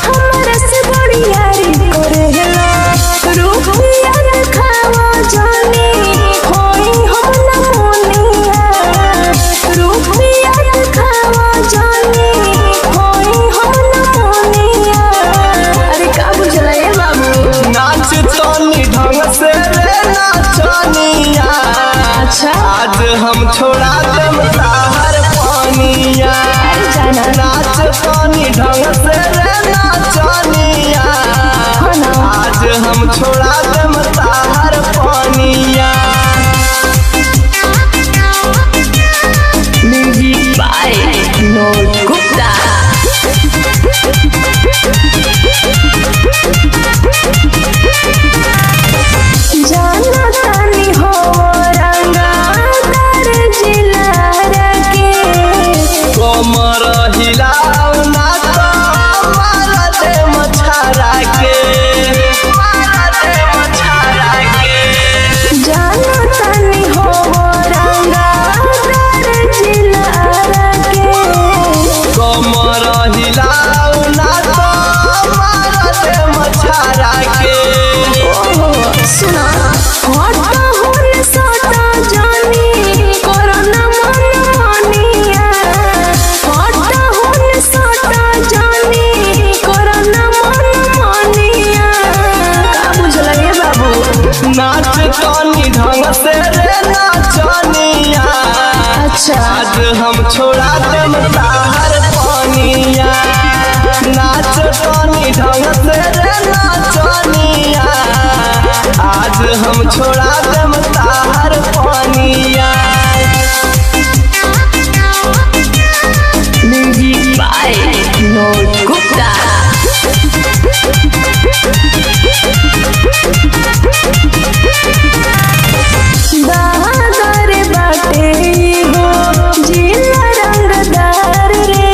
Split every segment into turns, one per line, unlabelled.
हमरा से बड़ी यारी करेला रुपया खावा जानी होई हम ना मोनिया रुपया खावा जानी होई हम ना मोनिया। अरे का बुझला ये बाबू
नाच तनी ढंग से रे नाचनिया।
अच्छा
आज हम छोड़ा देम ताहर पानिया। नाच तनी ढंग से रे नाचनिया। आज हम छोड़ा देम ताहर पानिया।
Music by Vinod Gupta. जाना तानी हो रंगा दर जिला के
कमर हिलाओ ना तो मारा दे मछारा के।
जाना तानी हो रंगा दर जिला के
कमर हिलाओ ना तो मारा दे मछारा के।
सुना हटा हुन सटा जानी कोरोना मन मानिया हटा हुन सटा जानी कोरोना मन मानिया। का बुझला ये बाबू
नाच तनी ढंग से रे नाचनिया।
अच्छा
आज हम छोड़ा देम ताहर पानिया। नाच तनी ढंग से रे नाचनिया। आज हम छोड़ा देम ताहर पानिया।
Music by Vinod Gupta. दादर बाटे हो जिला रंगदार रे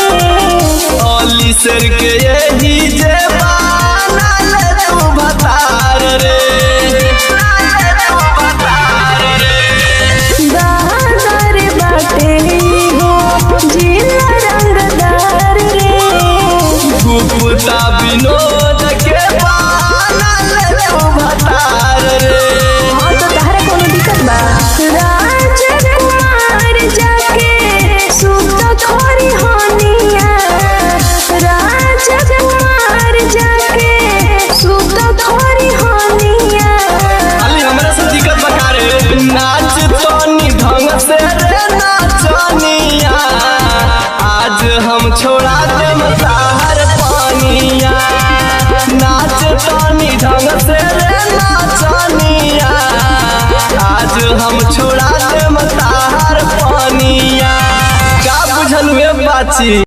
अली सर के यही जे बानल तू भतार रे।
दादर बाटे हो जिला रंगदार रे
गुप्ता विनोद के बानल तू भतार रे।
हाँ तो तहरा कोनो दिक्कत बा राजकुमार जाके सुत खोरी होनिया राजकुमार जाके सुत खोरी होनिया।
अली हमरा से दिक्कत बका रे। नाच तनी ढंग से रे नाचनिया। आज हम छोड़ा देम ताहर पानिया। नाच तनी ढंग से रे नाचनिया। आज हम छोड़ा देम ताहर पानिया। का बुझल हुए बाची।